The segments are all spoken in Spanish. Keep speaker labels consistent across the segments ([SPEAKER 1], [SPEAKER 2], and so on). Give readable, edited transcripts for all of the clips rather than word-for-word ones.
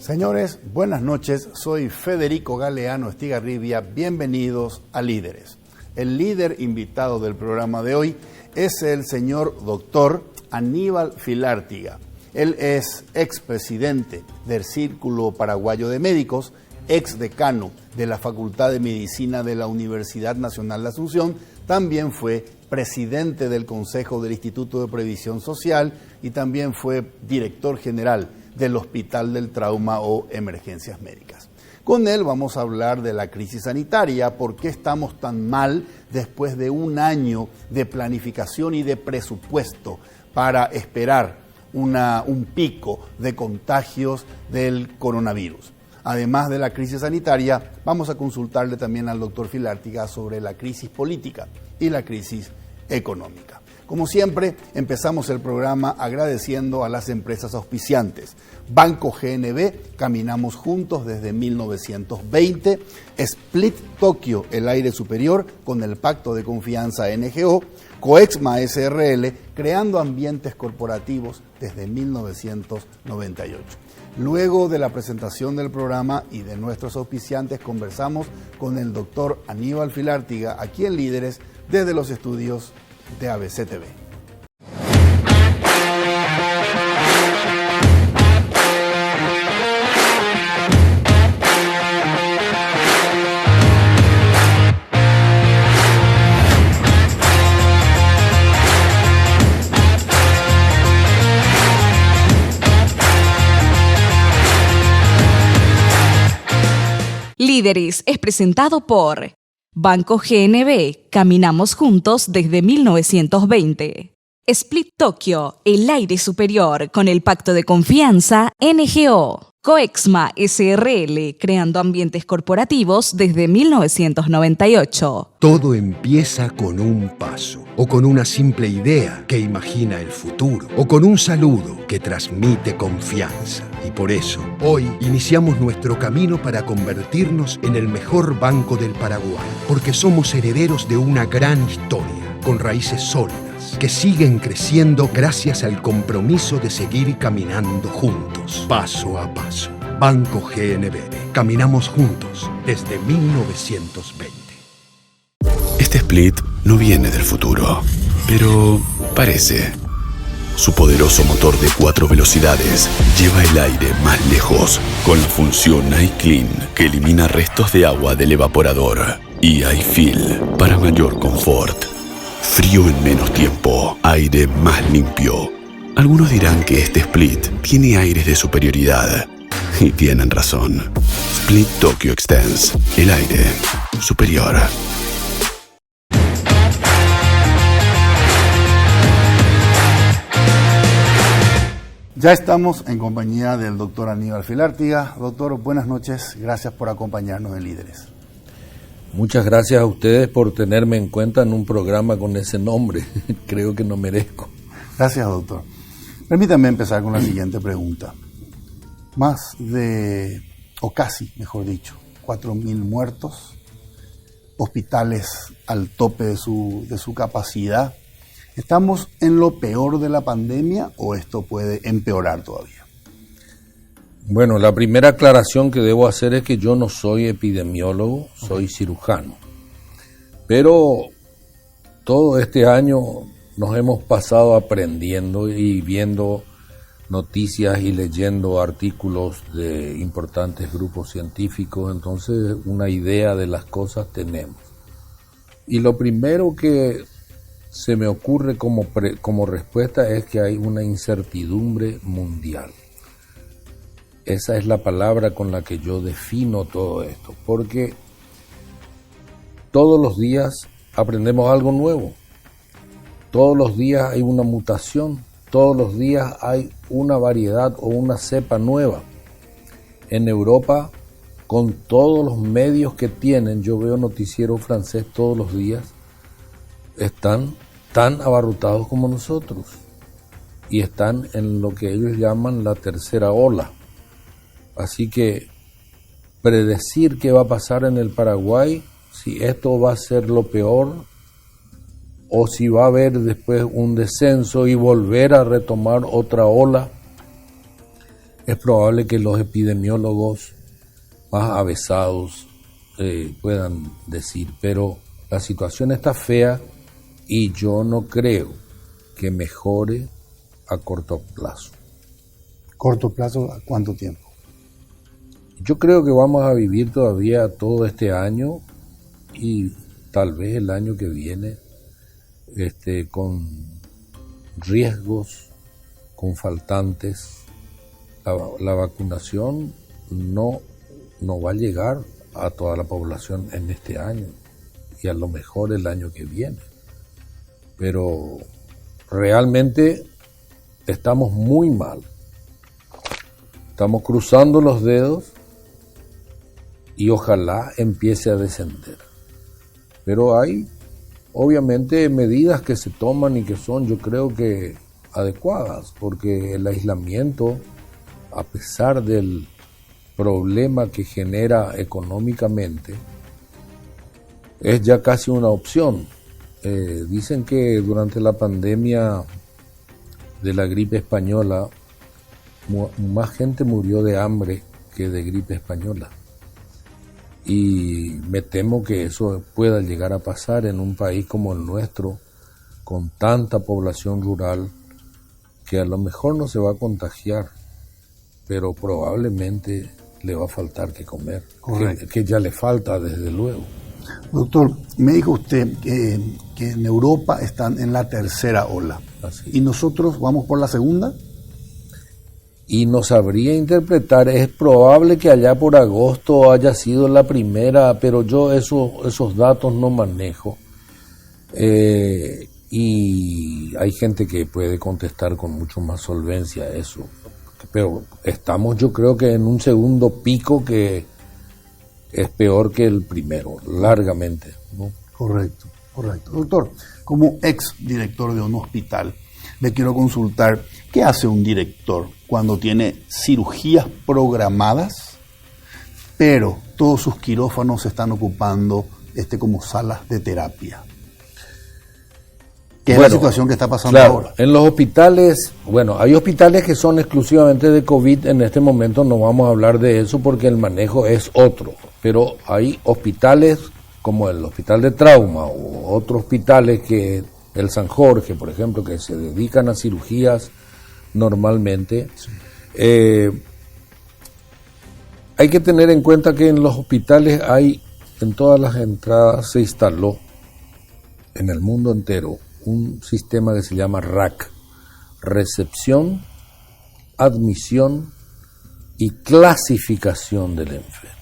[SPEAKER 1] Señores, buenas noches. Soy Federico Galeano Estigarribia. Bienvenidos a Líderes. El líder invitado del programa de hoy es el señor doctor Aníbal Filártiga. Él es expresidente del Círculo Paraguayo de Médicos, exdecano de la Facultad de Medicina de la Universidad Nacional de Asunción. También fue presidente del Consejo del Instituto de Previsión Social y también fue director general del Hospital del Trauma o Emergencias Médicas. Con él vamos a hablar de la crisis sanitaria, por qué estamos tan mal después de un año de planificación y de presupuesto para esperar un pico de contagios del coronavirus. Además de la crisis sanitaria, vamos a consultarle también al doctor Filártiga sobre la crisis política y la crisis económica. Como siempre, empezamos el programa agradeciendo a las empresas auspiciantes. Banco GNB, caminamos juntos desde 1920. Split Tokio, el aire superior, con el Pacto de Confianza NGO. Coexma SRL, creando ambientes corporativos desde 1998. Luego de la presentación del programa y de nuestros auspiciantes, conversamos con el doctor Aníbal Filártiga, aquí en Líderes, desde los estudios de ABC TV.
[SPEAKER 2] Líderes es presentado por Banco GNB, caminamos juntos desde 1920. Split Tokio, el aire superior con el Pacto de Confianza NGO. Coexma SRL, creando ambientes corporativos desde 1998.
[SPEAKER 3] Todo empieza con un paso, o con una simple idea que imagina el futuro, o con un saludo que transmite confianza. Y por eso, hoy iniciamos nuestro camino para convertirnos en el mejor banco del Paraguay, porque somos herederos de una gran historia, con raíces sólidas, que siguen creciendo gracias al compromiso de seguir caminando juntos, paso a paso. Banco GNB, caminamos juntos desde 1920.
[SPEAKER 4] Este Split no viene del futuro, pero parece. Su poderoso motor de 4 velocidades lleva el aire más lejos con la función iClean, que elimina restos de agua del evaporador, y iFeel para mayor confort. Frío en menos tiempo, aire más limpio. Algunos dirán que este Split tiene aires de superioridad, y tienen razón. Split Tokyo Extends, el aire superior.
[SPEAKER 1] Ya estamos en compañía del doctor Aníbal Filártiga. Doctor, buenas noches. Gracias por acompañarnos en Líderes.
[SPEAKER 5] Muchas gracias a ustedes por tenerme en cuenta en un programa con ese nombre. Creo que no merezco.
[SPEAKER 1] Gracias, doctor. Permítanme empezar con la siguiente pregunta. Más de, o casi, mejor dicho, 4.000 muertos, hospitales al tope de su capacidad. ¿Estamos en lo peor de la pandemia o esto puede empeorar todavía?
[SPEAKER 5] Bueno, la primera aclaración que debo hacer es que yo no soy epidemiólogo, soy cirujano. Pero todo este año nos hemos pasado aprendiendo y viendo noticias y leyendo artículos de importantes grupos científicos, entonces una idea de las cosas tenemos. Y lo primero que se me ocurre como respuesta es que hay una incertidumbre mundial. Esa es la palabra con la que yo defino todo esto, porque todos los días aprendemos algo nuevo, todos los días hay una mutación, todos los días hay una variedad o una cepa nueva. En Europa, con todos los medios que tienen, yo veo noticiero francés todos los días, están tan abarrotados como nosotros y están en lo que ellos llaman la tercera ola. Así que predecir qué va a pasar en el Paraguay, si esto va a ser lo peor o si va a haber después un descenso y volver a retomar otra ola, es probable que los epidemiólogos más avesados puedan decir, pero la situación está fea y yo no creo que mejore a corto plazo.
[SPEAKER 1] ¿Corto plazo a cuánto tiempo?
[SPEAKER 5] Yo creo que vamos a vivir todavía todo este año y tal vez el año que viene con riesgos, con faltantes. La vacunación no va a llegar a toda la población en este año y a lo mejor el año que viene. Pero realmente estamos muy mal. Estamos cruzando los dedos y ojalá empiece a descender. Pero hay obviamente medidas que se toman y que son, yo creo que adecuadas, porque el aislamiento, a pesar del problema que genera económicamente, es ya casi una opción. Dicen que durante la pandemia de la gripe española, más gente murió de hambre que de gripe española. Y me temo que eso pueda llegar a pasar en un país como el nuestro, con tanta población rural, que a lo mejor no se va a contagiar, pero probablemente le va a faltar que comer, que ya le falta desde luego.
[SPEAKER 1] Doctor, me dijo usted que en Europa están en la tercera ola.
[SPEAKER 5] Así.
[SPEAKER 1] ¿Y nosotros vamos por la segunda?
[SPEAKER 5] Y no sabría interpretar, es probable que allá por agosto haya sido la primera, pero yo esos datos no manejo. Y hay gente que puede contestar con mucho más solvencia eso. Pero estamos, yo creo que en un segundo pico que es peor que el primero, largamente, ¿no?
[SPEAKER 1] Correcto. Doctor, como ex director de un hospital, le quiero consultar, ¿qué hace un director cuando tiene cirugías programadas, pero todos sus quirófanos se están ocupando como salas de terapia? ¿Qué es la situación que está pasando ahora?
[SPEAKER 5] En los hospitales, hay hospitales que son exclusivamente de COVID, en este momento no vamos a hablar de eso porque el manejo es otro, pero hay hospitales como el Hospital de Trauma o otros hospitales que el San Jorge, por ejemplo, que se dedican a cirugías normalmente. Sí. Hay que tener en cuenta que en los hospitales en todas las entradas se instaló en el mundo entero un sistema que se llama RAC, recepción, admisión y clasificación del enfermo.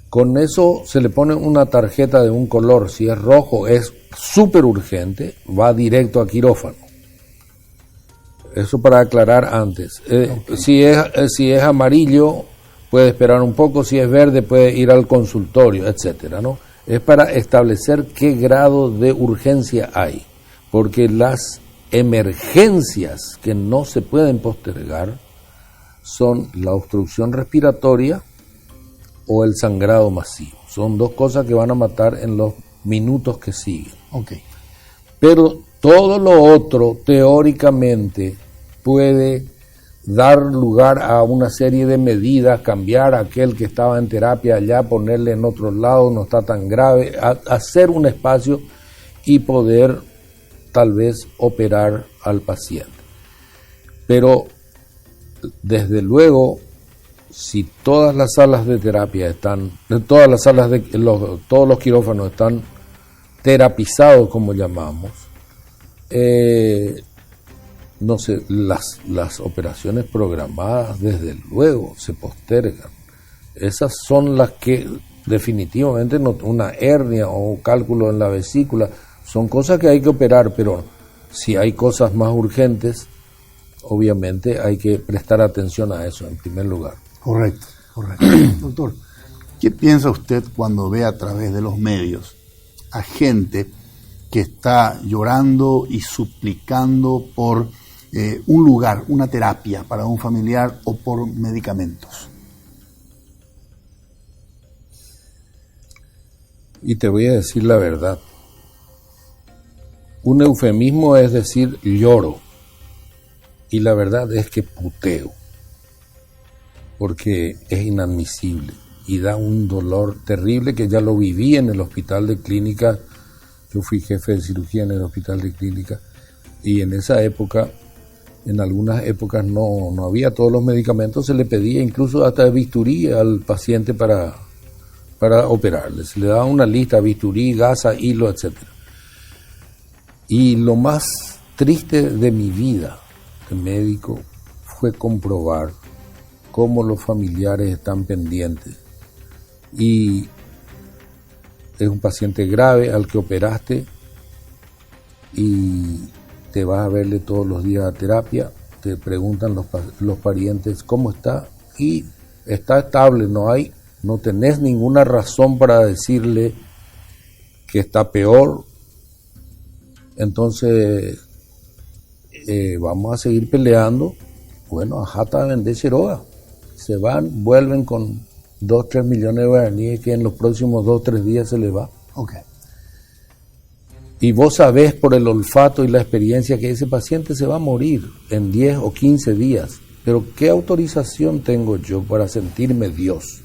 [SPEAKER 5] Con eso se le pone una tarjeta de un color, si es rojo es súper urgente, va directo a quirófano. Eso para aclarar antes. Si es amarillo puede esperar un poco, si es verde puede ir al consultorio, etcétera, ¿no? Es para establecer qué grado de urgencia hay, porque las emergencias que no se pueden postergar son la obstrucción respiratoria o el sangrado masivo. Son dos cosas que van a matar en los minutos que siguen.
[SPEAKER 1] Okay.
[SPEAKER 5] Pero todo lo otro, teóricamente, puede dar lugar a una serie de medidas, cambiar a aquel que estaba en terapia allá, ponerle en otro lado, no está tan grave, hacer un espacio y poder tal vez operar al paciente. Pero desde luego, si todas las salas de terapia todos los quirófanos están terapizados, como llamamos, no sé, las operaciones programadas desde luego se postergan. Esas son las que definitivamente una hernia o cálculo en la vesícula son cosas que hay que operar, pero si hay cosas más urgentes, obviamente hay que prestar atención a eso en primer lugar.
[SPEAKER 1] Correcto. Doctor, ¿qué piensa usted cuando ve a través de los medios a gente que está llorando y suplicando por un lugar, una terapia para un familiar o por medicamentos?
[SPEAKER 5] Y te voy a decir la verdad. Un eufemismo es decir lloro. Y la verdad es que puteo. porque es inadmisible y da un dolor terrible que ya lo viví en el hospital de clínica. Yo fui jefe de cirugía en el hospital de clínica y en esa época, en algunas épocas no había todos los medicamentos, se le pedía incluso hasta bisturí al paciente para operarle. Se le daba una lista: bisturí, gasa, hilo, etc. Y lo más triste de mi vida de médico fue comprobar cómo los familiares están pendientes. Y es un paciente grave al que operaste y te vas a verle todos los días a terapia, te preguntan los parientes cómo está y está estable, no tenés ninguna razón para decirle que está peor. Entonces vamos a seguir peleando. Bueno, ajata vender Cheroa. Se van, vuelven con 2-3 millones de guaraníes que en los próximos 2-3 días se les va.
[SPEAKER 1] Okay.
[SPEAKER 5] Y vos sabés por el olfato y la experiencia que ese paciente se va a morir en 10 o 15 días. Pero ¿qué autorización tengo yo para sentirme Dios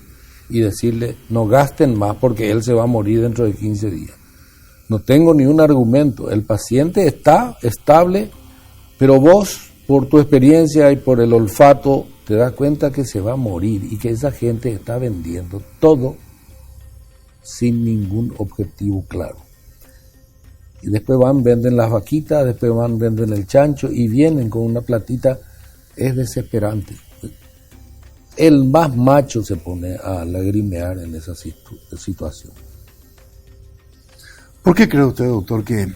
[SPEAKER 5] y decirle no gasten más porque él se va a morir dentro de 15 días? No tengo ni un argumento. El paciente está estable, pero vos, por tu experiencia y por el olfato, te das cuenta que se va a morir y que esa gente está vendiendo todo sin ningún objetivo claro. Y después venden las vaquitas, después venden el chancho y vienen con una platita. Es desesperante. El más macho se pone a lagrimear en esa situación.
[SPEAKER 1] ¿Por qué cree usted, doctor, que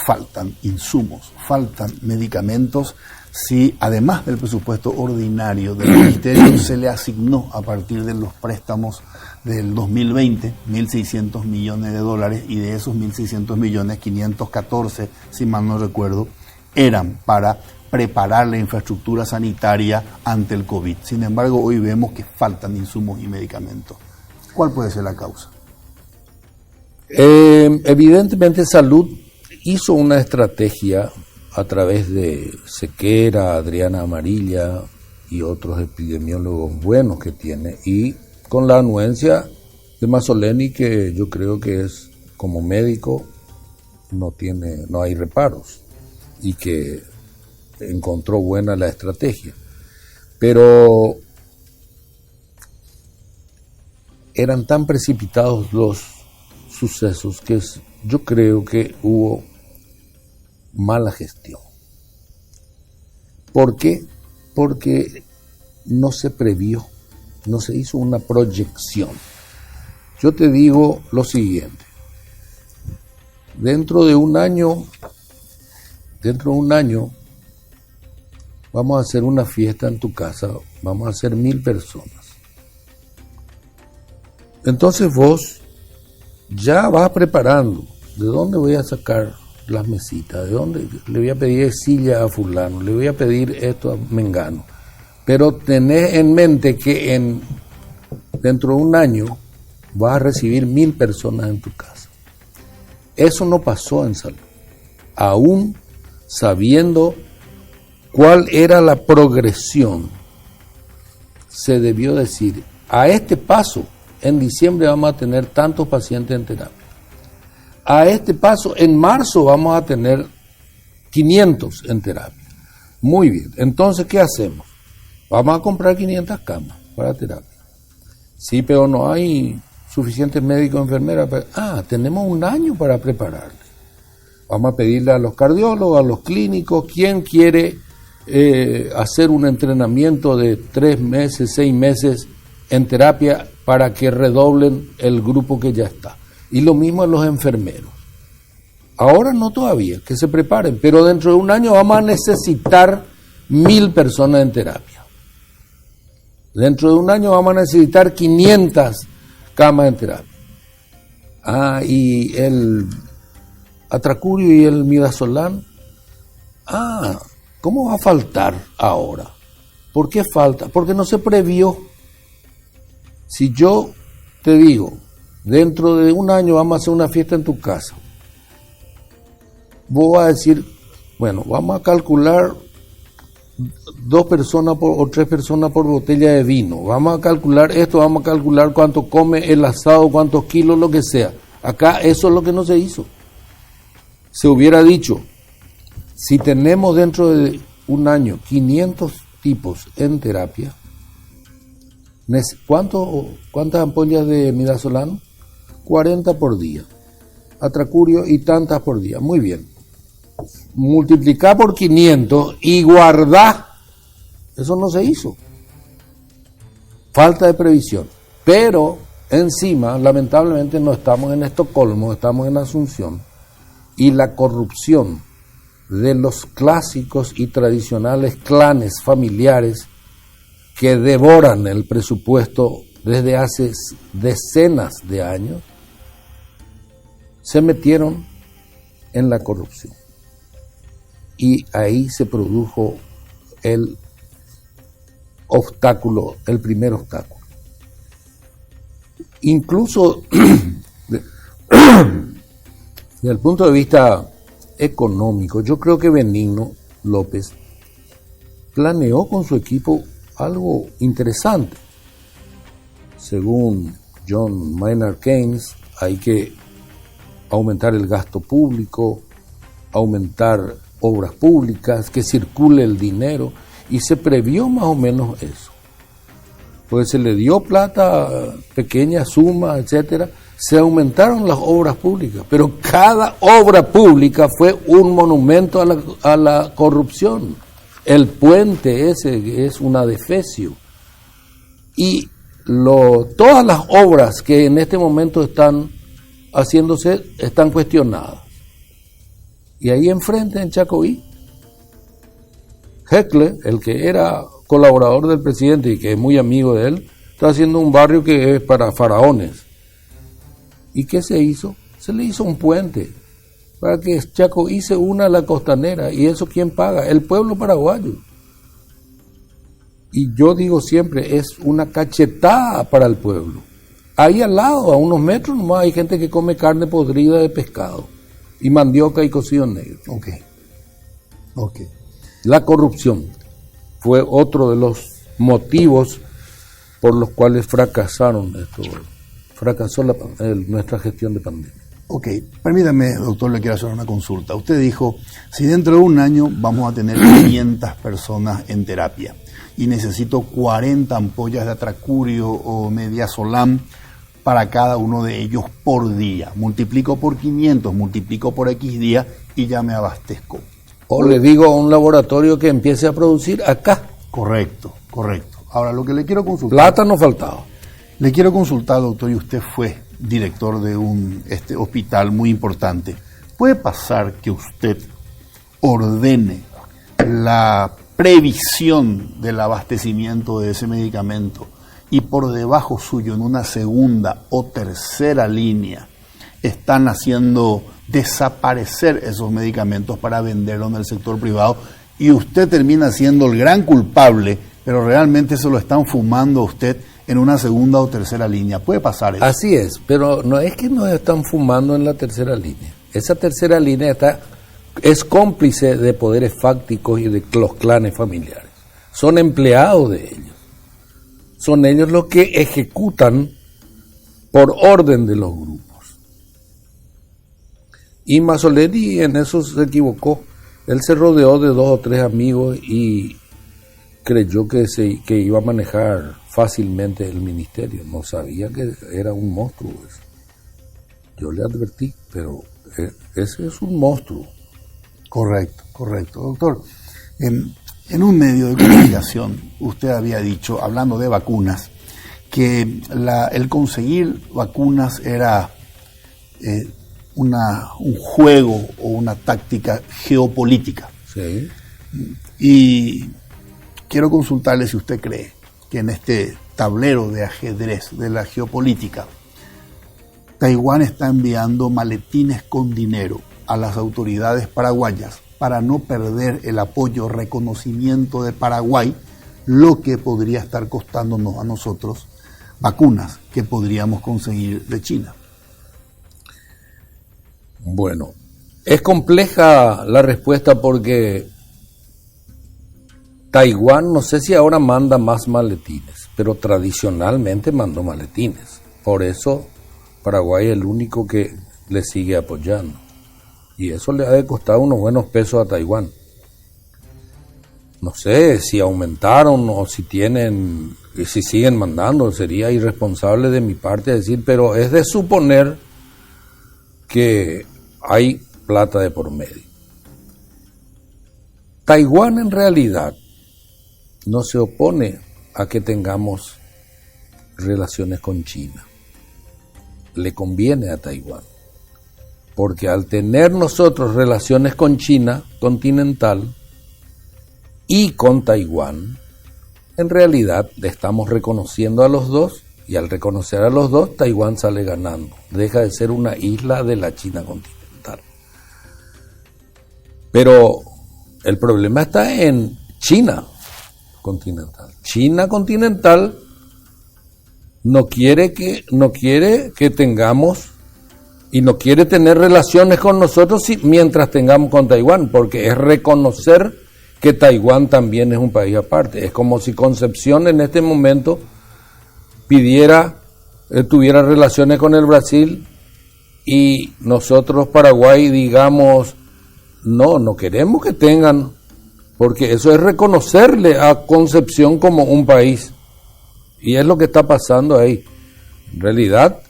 [SPEAKER 1] faltan insumos, faltan medicamentos, si además del presupuesto ordinario del Ministerio se le asignó a partir de los préstamos del 2020 1.600 millones de dólares y de esos 1.600 millones, 514, si mal no recuerdo, eran para preparar la infraestructura sanitaria ante el COVID? Sin embargo, hoy vemos que faltan insumos y medicamentos. ¿Cuál puede ser la causa?
[SPEAKER 5] Evidentemente Salud hizo una estrategia a través de Sequera, Adriana Amarilla y otros epidemiólogos buenos que tiene, y con la anuencia de Mazzoleni, que yo creo que es, como médico, no hay reparos y que encontró buena la estrategia. Pero eran tan precipitados los sucesos que yo creo que hubo mala gestión. ¿Por qué? Porque no se previó, no se hizo una proyección. Yo te digo lo siguiente: dentro de un año vamos a hacer una fiesta en tu casa, vamos a hacer 1.000 personas. Entonces vos ya vas preparando. ¿De dónde voy a sacar las mesitas? ¿De dónde le voy a pedir silla a fulano? ¿Le voy a pedir esto a mengano? Pero tenés en mente que dentro de un año vas a recibir 1.000 personas en tu casa. Eso no pasó en Salud. Aún sabiendo cuál era la progresión, se debió decir: a este paso, en diciembre vamos a tener tantos pacientes en terapia. A este paso, en marzo vamos a tener 500 en terapia. Muy bien, entonces, ¿qué hacemos? Vamos a comprar 500 camas para terapia. Sí, pero no hay suficientes médicos y enfermeras. Tenemos un año para prepararle. Vamos a pedirle a los cardiólogos, a los clínicos, ¿quién quiere hacer un entrenamiento de 3 meses, 6 meses en terapia para que redoblen el grupo que ya está? Y lo mismo a los enfermeros. Ahora no todavía, que se preparen, pero dentro de un año vamos a necesitar 1.000 personas en terapia. Dentro de un año vamos a necesitar 500 camas en terapia. Y el atracurio y el midazolam, ¿cómo va a faltar ahora? ¿Por qué falta? Porque no se previó. Si yo te digo, dentro de un año vamos a hacer una fiesta en tu casa, vos vas a decir, bueno, vamos a calcular 2 personas o 3 personas por botella de vino. Vamos a calcular esto, vamos a calcular cuánto come el asado, cuántos kilos, lo que sea. Acá eso es lo que no se hizo. Se hubiera dicho, si tenemos dentro de un año 500 tipos en terapia, ¿cuántas ampollas de midazolam? 40 por día. Atracurio y tantas por día. Muy bien. Multiplicá por 500 y guardá. Eso no se hizo. Falta de previsión. Pero encima, lamentablemente, no estamos en Estocolmo, estamos en Asunción. Y la corrupción de los clásicos y tradicionales clanes familiares que devoran el presupuesto desde hace decenas de años, se metieron en la corrupción. Y ahí se produjo el obstáculo, el primer obstáculo. Incluso desde el punto de vista económico, yo creo que Benigno López planeó con su equipo algo interesante. Según John Maynard Keynes, hay que aumentar el gasto público, aumentar obras públicas, que circule el dinero, y se previó más o menos eso. Pues se le dio plata, pequeña suma, etcétera, se aumentaron las obras públicas, pero cada obra pública fue un monumento a la corrupción. El puente ese es un adefesio. Y todas las obras que en este momento están haciéndose están cuestionadas. Y ahí enfrente, en Chacoí, Heckle, el que era colaborador del presidente y que es muy amigo de él, está haciendo un barrio que es para faraones. ¿Y qué se hizo? Se le hizo un puente para que Chacoí se una a la costanera. ¿Y eso quién paga? El pueblo paraguayo. Y yo digo siempre, es una cachetada para el pueblo. Ahí al lado, a unos metros nomás, hay gente que come carne podrida de pescado y mandioca y cocido negro.
[SPEAKER 1] Ok.
[SPEAKER 5] La corrupción fue otro de los motivos por los cuales fracasó nuestra gestión de pandemia.
[SPEAKER 1] Ok, permítame, doctor, le quiero hacer una consulta. Usted dijo, si dentro de un año vamos a tener 500 personas en terapia y necesito 40 ampollas de atracurio o midazolam para cada uno de ellos por día. Multiplico por 500, multiplico por X días y ya me abastezco.
[SPEAKER 5] O le digo a un laboratorio que empiece a producir acá.
[SPEAKER 1] Correcto. Ahora, lo que le quiero consultar...
[SPEAKER 5] Plata no faltaba.
[SPEAKER 1] Le quiero consultar, doctor, y usted fue director de un hospital muy importante. ¿Puede pasar que usted ordene la previsión del abastecimiento de ese medicamento y por debajo suyo, en una segunda o tercera línea, están haciendo desaparecer esos medicamentos para venderlos en el sector privado y usted termina siendo el gran culpable, pero realmente se lo están fumando a usted en una segunda o tercera línea? ¿Puede pasar eso?
[SPEAKER 5] Así es, pero no es que nos están fumando en la tercera línea. Esa tercera línea es cómplice de poderes fácticos y de los clanes familiares. Son empleados de ellos. Son ellos los que ejecutan por orden de los grupos. Y Mazzoleni en eso se equivocó. Él se rodeó de 2 o 3 amigos y creyó que iba a manejar fácilmente el ministerio. No sabía que era un monstruo eso. Yo le advertí, pero ese es un monstruo.
[SPEAKER 1] Correcto. Doctor, en un medio de comunicación usted había dicho, hablando de vacunas, que el conseguir vacunas era un juego o una táctica geopolítica.
[SPEAKER 5] Sí.
[SPEAKER 1] Y quiero consultarle si usted cree que en este tablero de ajedrez de la geopolítica, Taiwán está enviando maletines con dinero a las autoridades paraguayas para no perder el apoyo, reconocimiento de Paraguay, lo que podría estar costándonos a nosotros vacunas que podríamos conseguir de China.
[SPEAKER 5] Bueno, es compleja la respuesta porque Taiwán, no sé si ahora manda más maletines, pero tradicionalmente mandó maletines. Por eso Paraguay es el único que le sigue apoyando. Y eso le ha de costar unos buenos pesos a Taiwán. No sé si aumentaron o si siguen mandando. Sería irresponsable de mi parte decir, pero es de suponer que hay plata de por medio. Taiwán en realidad no se opone a que tengamos relaciones con China. Le conviene a Taiwán, porque al tener nosotros relaciones con China continental y con Taiwán, en realidad le estamos reconociendo a los dos, y al reconocer a los dos, Taiwán sale ganando. Deja de ser una isla de la China continental. Pero el problema está en China continental. China continental no quiere que tengamos y no quiere tener relaciones con nosotros mientras tengamos con Taiwán, porque es reconocer que Taiwán también es un país aparte. Es como si Concepción en este momento tuviera relaciones con el Brasil y nosotros, Paraguay, digamos, no queremos que tengan, porque eso es reconocerle a Concepción como un país. Y es lo que está pasando ahí. En realidad,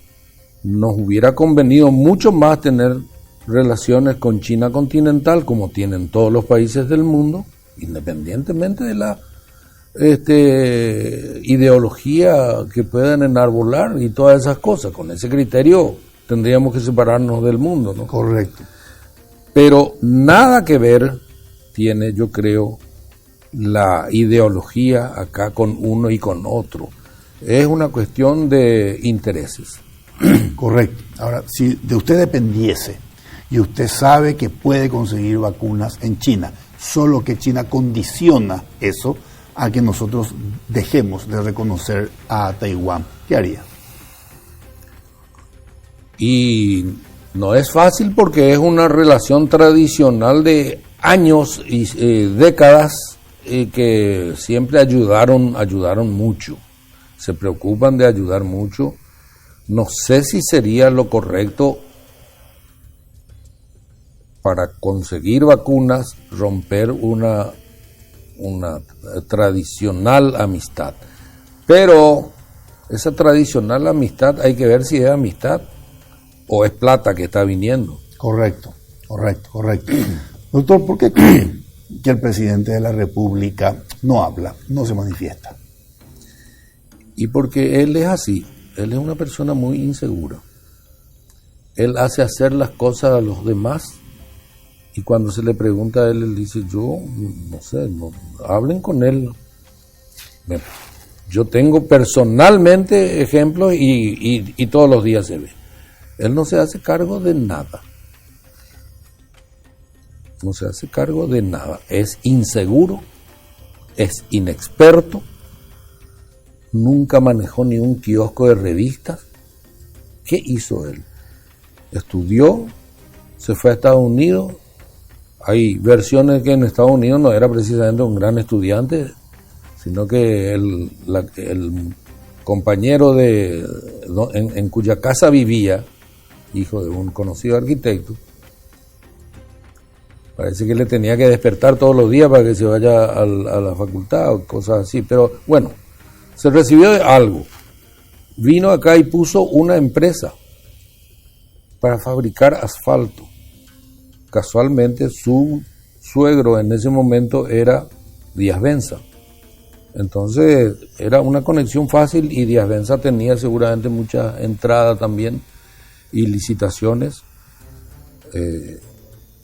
[SPEAKER 5] nos hubiera convenido mucho más tener relaciones con China continental, como tienen todos los países del mundo, independientemente de la ideología que puedan enarbolar y todas esas cosas. Con ese criterio tendríamos que separarnos del mundo, ¿no?
[SPEAKER 1] Correcto.
[SPEAKER 5] Pero nada que ver tiene, yo creo, la ideología acá con uno y con otro. Es una cuestión de intereses.
[SPEAKER 1] Correcto. Ahora, si de usted dependiese y usted sabe que puede conseguir vacunas en China, solo que China condiciona eso a que nosotros dejemos de reconocer a Taiwán, ¿qué haría?
[SPEAKER 5] Y no es fácil porque es una relación tradicional de años y décadas que siempre ayudaron mucho. Se preocupan de ayudar mucho. No sé si sería lo correcto para conseguir vacunas romper una tradicional amistad. Pero esa tradicional amistad hay que ver si es amistad o es plata que está viniendo.
[SPEAKER 1] Correcto. Doctor, ¿por qué cree que el presidente de la República no habla, no se manifiesta?
[SPEAKER 5] Y porque él es así, él es una persona muy insegura. Él hace hacer las cosas a los demás y cuando se le pregunta a él dice, yo no sé, hablen con él. Bueno, yo tengo personalmente ejemplos y todos los días se ve. Él no se hace cargo de nada. No se hace cargo de nada. Es inseguro, es inexperto, nunca manejó ni un kiosco de revistas. ¿Qué hizo él? Estudió, se fue a Estados Unidos. Hay versiones que en Estados Unidos no era precisamente un gran estudiante, sino que el compañero en cuya casa vivía, hijo de un conocido arquitecto, parece que le tenía que despertar todos los días para que se vaya a la facultad o cosas así. Pero bueno, se recibió de algo. Vino acá y puso una empresa para fabricar asfalto. Casualmente su suegro en ese momento era Díaz Benza. Entonces era una conexión fácil y Díaz Benza tenía seguramente mucha entrada también y licitaciones.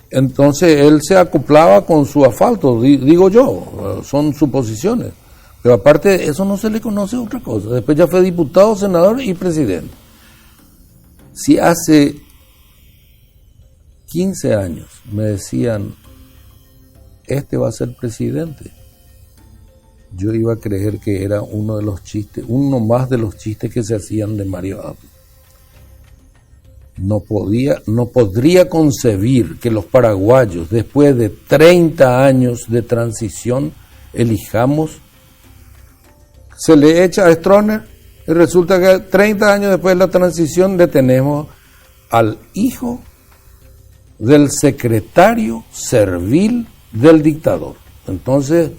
[SPEAKER 5] Entonces él se acoplaba con su asfalto, digo yo, son suposiciones. Pero aparte de eso no se le conoce otra cosa. Después ya fue diputado, senador y presidente. Si hace 15 años me decían, este va a ser presidente, yo iba a creer que era uno más de los chistes que se hacían de Mario Abdo. No podría concebir que los paraguayos, después de 30 años de transición, elijamos. Se le echa a Stroessner y resulta que 30 años después de la transición le tenemos al hijo del secretario servil del dictador. Entonces,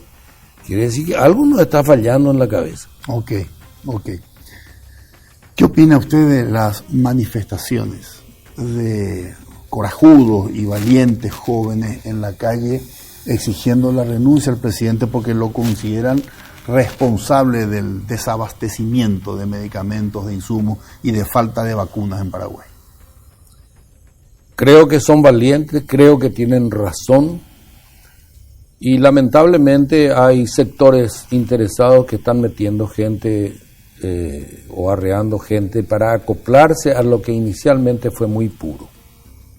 [SPEAKER 5] quiere decir que algo nos está fallando en la cabeza.
[SPEAKER 1] Ok. ¿Qué opina usted de las manifestaciones de corajudos y valientes jóvenes en la calle exigiendo la renuncia al presidente porque lo consideran responsable del desabastecimiento de medicamentos, de insumos y de falta de vacunas en Paraguay?
[SPEAKER 5] Creo que son valientes, creo que tienen razón y lamentablemente hay sectores interesados que están metiendo gente o arreando gente para acoplarse a lo que inicialmente fue muy puro,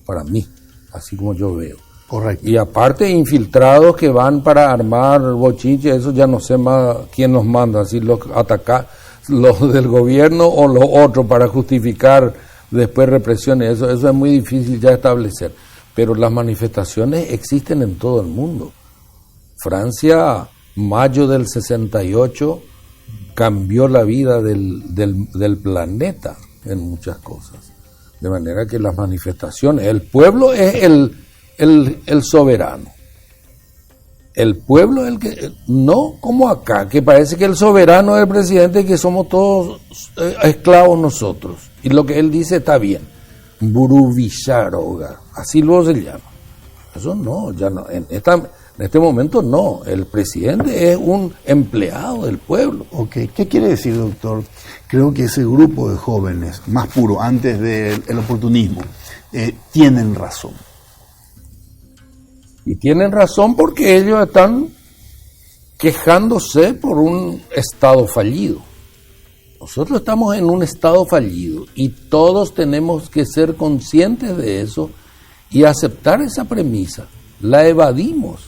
[SPEAKER 5] para mí, así como yo veo.
[SPEAKER 1] Correcto.
[SPEAKER 5] Y aparte infiltrados que van para armar bochinches, eso ya no sé más quién los manda, si los ataca, los del gobierno o los otros para justificar después represiones, eso es muy difícil ya establecer. Pero las manifestaciones existen en todo el mundo. Francia, mayo del 68, cambió la vida del planeta en muchas cosas. De manera que las manifestaciones, el pueblo es el soberano. El pueblo es el que, no como acá, que parece que el soberano es el presidente y que somos todos esclavos nosotros. Y lo que él dice está bien. Buruvisharoga, así luego se llama. Eso no, ya no, en este momento no. El presidente es un empleado del pueblo.
[SPEAKER 1] Ok, ¿qué quiere decir, doctor? Creo que ese grupo de jóvenes, más puro, antes del oportunismo, tienen razón.
[SPEAKER 5] Y tienen razón porque ellos están quejándose por un Estado fallido. Nosotros estamos en un Estado fallido y todos tenemos que ser conscientes de eso y aceptar esa premisa. La evadimos,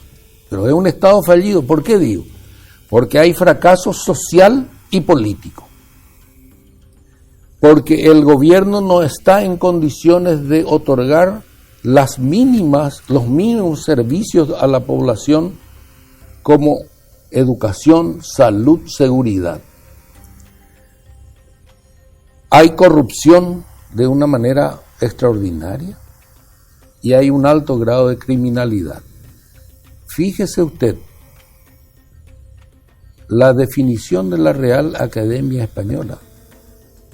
[SPEAKER 5] pero es un Estado fallido. ¿Por qué digo? Porque hay fracaso social y político. Porque el gobierno no está en condiciones de otorgar los mínimos servicios a la población como educación, salud, seguridad. Hay corrupción de una manera extraordinaria y hay un alto grado de criminalidad. Fíjese usted, la definición de la Real Academia Española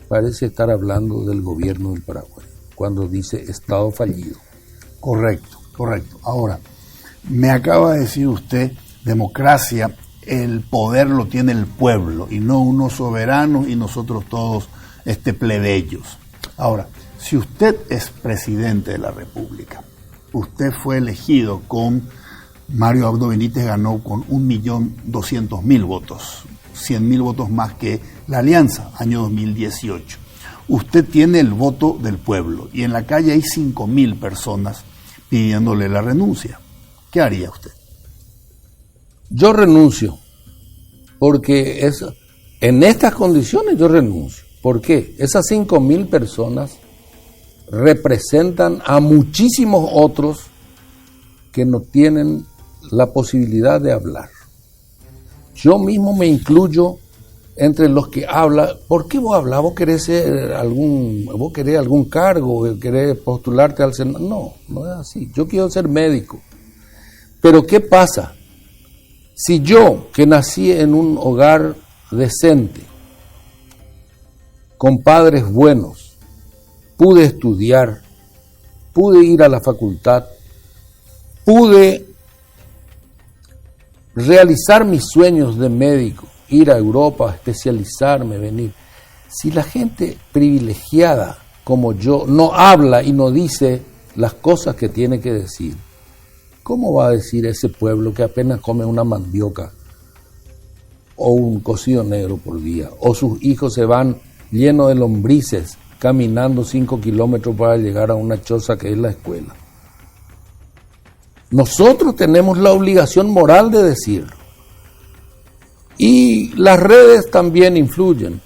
[SPEAKER 5] parece estar hablando del gobierno del Paraguay, cuando dice Estado fallido.
[SPEAKER 1] Correcto. Ahora, me acaba de decir usted, democracia, el poder lo tiene el pueblo y no unos soberanos y nosotros todos plebeyos. Ahora, si usted es presidente de la República, usted fue elegido con Mario Abdo Benítez, ganó con 1.200.000 votos, 100.000 votos más que la Alianza, año 2018. Usted tiene el voto del pueblo y en la calle hay 5.000 personas pidiéndole la renuncia. ¿Qué haría usted?
[SPEAKER 5] Yo renuncio, porque en estas condiciones yo renuncio. ¿Por qué? Esas 5.000 personas representan a muchísimos otros que no tienen la posibilidad de hablar. Yo mismo me incluyo entre los que hablan. ¿Por qué vos hablas? ¿Vos querés algún cargo? ¿Querés postularte al Senado? No, no es así. Yo quiero ser médico. Pero ¿qué pasa? Si yo, que nací en un hogar decente, con padres buenos, pude estudiar, pude ir a la facultad, pude realizar mis sueños de médico, ir a Europa, especializarme, venir. Si la gente privilegiada como yo no habla y no dice las cosas que tiene que decir, ¿cómo va a decir ese pueblo que apenas come una mandioca o un cocido negro por día? O sus hijos se van llenos de lombrices, caminando 5 kilómetros para llegar a una choza que es la escuela. Nosotros tenemos la obligación moral de decirlo. Y las redes también influyen.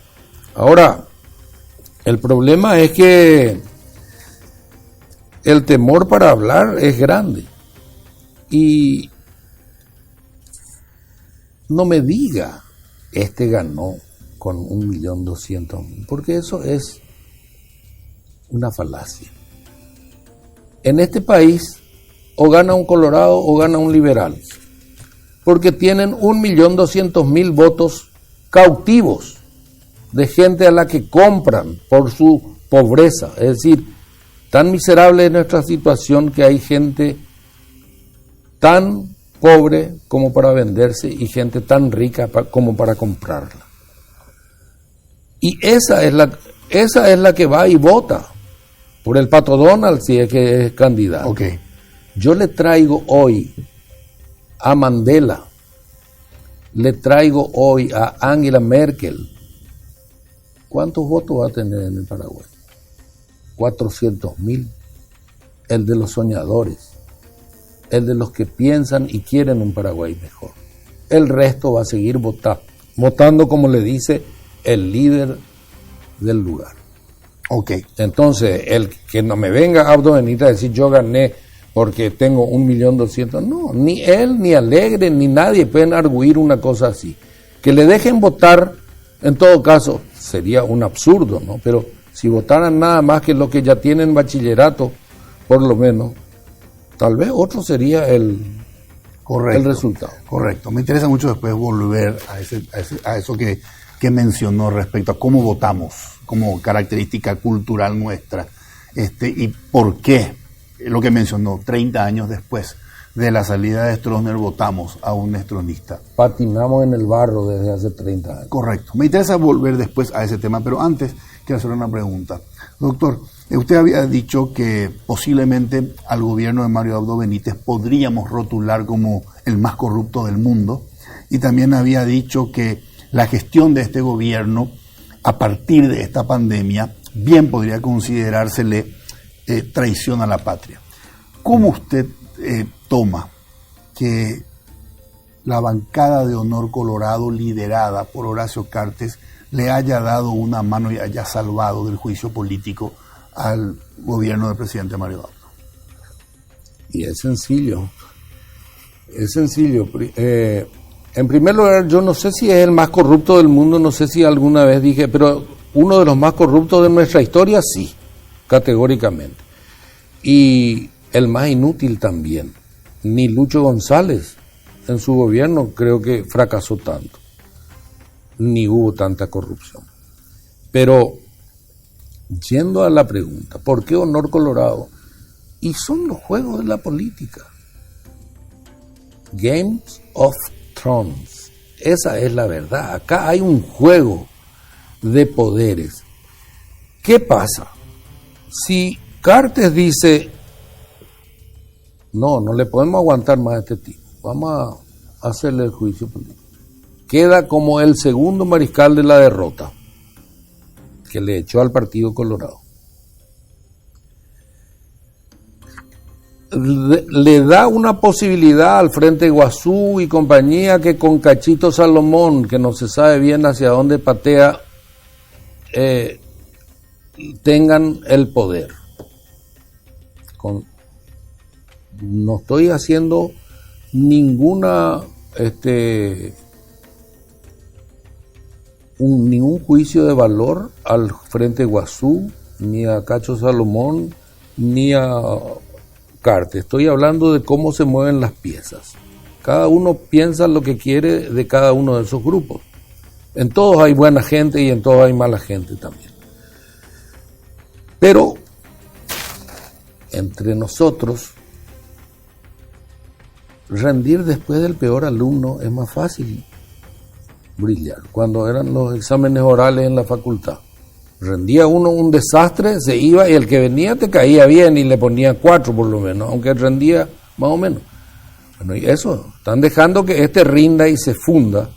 [SPEAKER 5] Ahora, el problema es que el temor para hablar es grande. Y no me diga, este ganó con 1.200.000, porque eso es una falacia. En este país, o gana un colorado o gana un liberal, porque tienen 1.200.000 votos cautivos de gente a la que compran por su pobreza. Es decir, tan miserable es nuestra situación que hay gente tan pobre como para venderse y gente tan rica como para comprarla. Y esa es la que va y vota por el Pato Donald si es que es candidato.
[SPEAKER 1] Okay.
[SPEAKER 5] Yo le traigo hoy a Mandela, le traigo hoy a Angela Merkel. ¿Cuántos votos va a tener en el Paraguay? 400.000. El de los soñadores, el de los que piensan y quieren un Paraguay mejor. El resto va a seguir votando como le dice el líder del lugar.
[SPEAKER 1] Okay.
[SPEAKER 5] Entonces, el que no me venga Abdo Benítez a decir yo gané porque tengo 1.200.000, no, ni él, ni Alegre, ni nadie pueden arguir una cosa así. Que le dejen votar, en todo caso, sería un absurdo, ¿no? Pero si votaran nada más que lo que ya tienen bachillerato, por lo menos, tal vez otro sería el resultado.
[SPEAKER 1] Correcto. Me interesa mucho después volver a eso que mencionó respecto a cómo votamos como característica cultural nuestra, y por qué, lo que mencionó, 30 años después de la salida de Stroessner votamos a un stronista.
[SPEAKER 5] Patinamos en el barro desde hace 30 años.
[SPEAKER 1] Correcto. Me interesa volver después a ese tema, pero antes quiero hacer una pregunta. Doctor, usted había dicho que posiblemente al gobierno de Mario Abdo Benítez podríamos rotular como el más corrupto del mundo, y también había dicho que la gestión de este gobierno a partir de esta pandemia bien podría considerársele traición a la patria. ¿Cómo usted toma que la bancada de Honor Colorado liderada por Horacio Cartes le haya dado una mano y haya salvado del juicio político al gobierno del presidente Mario Abdo?
[SPEAKER 5] Y es sencillo. En primer lugar, yo no sé si es el más corrupto del mundo, no sé si alguna vez dije, pero uno de los más corruptos de nuestra historia, sí, categóricamente. Y el más inútil también. Ni Lucho González en su gobierno creo que fracasó tanto, ni hubo tanta corrupción. Pero, yendo a la pregunta, ¿por qué Honor Colorado? Y son los juegos de la política. Games of Thrones. Esa es la verdad. Acá hay un juego de poderes. ¿Qué pasa? Si Cartes dice, no le podemos aguantar más a este tipo, vamos a hacerle el juicio político, queda como el segundo mariscal de la derrota que le echó al Partido Colorado. Le da una posibilidad al Frente Guazú y compañía que con Cachito Salomón, que no se sabe bien hacia dónde patea, tengan el poder. No estoy haciendo ninguna ningún juicio de valor al Frente Guazú, ni a Cacho Salomón, ni a Cartes. Estoy hablando de cómo se mueven las piezas. Cada uno piensa lo que quiere de cada uno de esos grupos. En todos hay buena gente y en todos hay mala gente también. Pero entre nosotros, rendir después del peor alumno es más fácil brillar. Cuando eran los exámenes orales en la facultad, rendía uno un desastre, se iba y el que venía te caía bien y le ponía 4 por lo menos, aunque rendía más o menos. Bueno, y eso, están dejando que rinda y se funda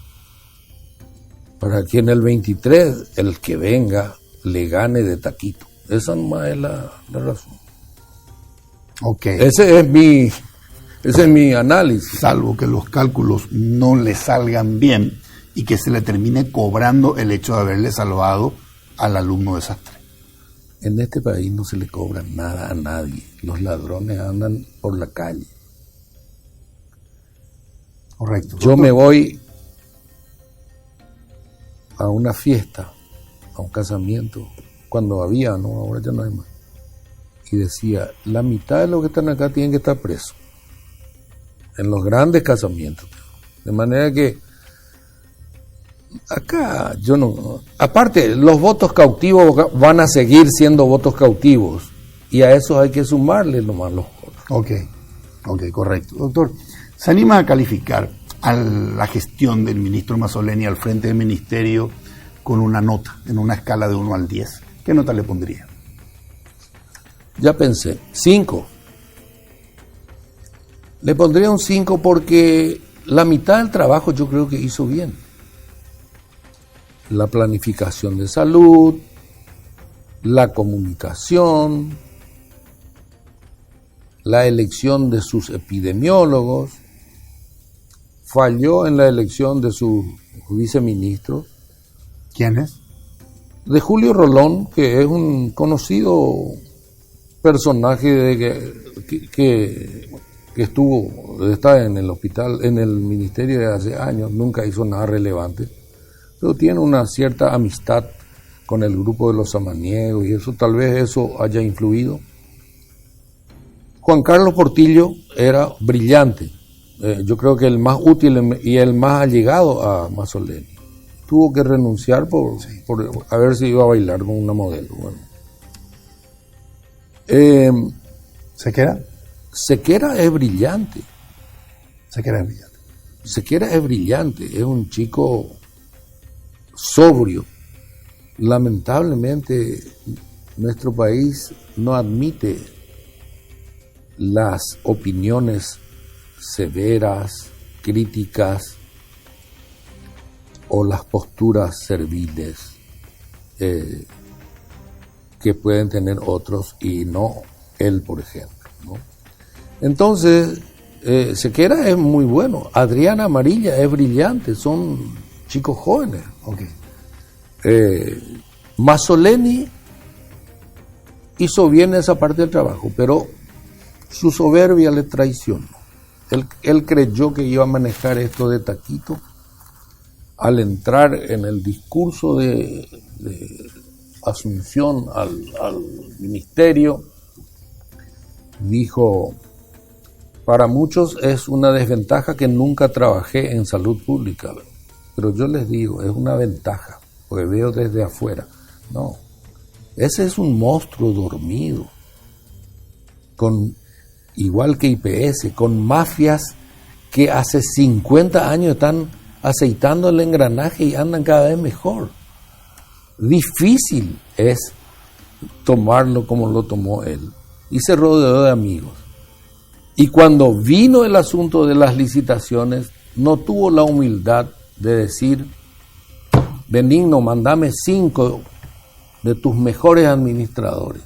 [SPEAKER 5] para que en el 23 el que venga le gane de taquito. Esa nomás es la razón.
[SPEAKER 1] Okay.
[SPEAKER 5] Ese es mi análisis.
[SPEAKER 1] Salvo que los cálculos no le salgan bien y que se le termine cobrando el hecho de haberle salvado al alumno desastre.
[SPEAKER 5] En este país no se le cobra nada a nadie. Los ladrones andan por la calle.
[SPEAKER 1] Correcto.
[SPEAKER 5] Yo me voy a una fiesta, a un casamiento, cuando había, ¿no? Ahora ya no hay más. Y decía, la mitad de los que están acá tienen que estar presos, en los grandes casamientos. De manera que acá yo no... Aparte, los votos cautivos van a seguir siendo votos cautivos, y a eso hay que sumarle nomás los votos.
[SPEAKER 1] Ok, correcto. Doctor, ¿se anima a calificar a la gestión del ministro Mazzoleni al frente del ministerio con una nota, en una escala de 1 al 10? ¿Qué nota le pondría?
[SPEAKER 5] Ya pensé, 5. Le pondría un 5 porque la mitad del trabajo yo creo que hizo bien. La planificación de salud, la comunicación, la elección de sus epidemiólogos, falló en la elección de sus viceministros.
[SPEAKER 1] ¿Quién es?
[SPEAKER 5] De Julio Rolón, que es un conocido personaje que está en el hospital, en el ministerio de hace años, nunca hizo nada relevante, pero tiene una cierta amistad con el grupo de los samaniegos y eso tal vez eso haya influido. Juan Carlos Portillo era brillante, yo creo que el más útil y el más allegado a Mazzoleni. Tuvo que renunciar por a ver si iba a bailar con una modelo. Bueno.
[SPEAKER 1] ¿Sequera?
[SPEAKER 5] Sequera es brillante. Sequera es brillante, es un chico sobrio. Lamentablemente, nuestro país no admite las opiniones severas, críticas o las posturas serviles que pueden tener otros y no él, por ejemplo, ¿no? Entonces, Sequera es muy bueno, Adriana Amarilla es brillante, son chicos jóvenes. Mazzoleni hizo bien esa parte del trabajo, pero su soberbia le traicionó. Él creyó que iba a manejar esto de taquito. Al entrar en el discurso de asunción al ministerio, dijo, para muchos es una desventaja que nunca trabajé en salud pública, pero yo les digo, es una ventaja, porque veo desde afuera. No, ese es un monstruo dormido, igual que IPS, con mafias que hace 50 años están aceitando el engranaje y andan cada vez mejor. Difícil es tomarlo como lo tomó él. Y se rodeó de amigos. Y cuando vino el asunto de las licitaciones, no tuvo la humildad de decir, Benigno, mandame 5 de tus mejores administradores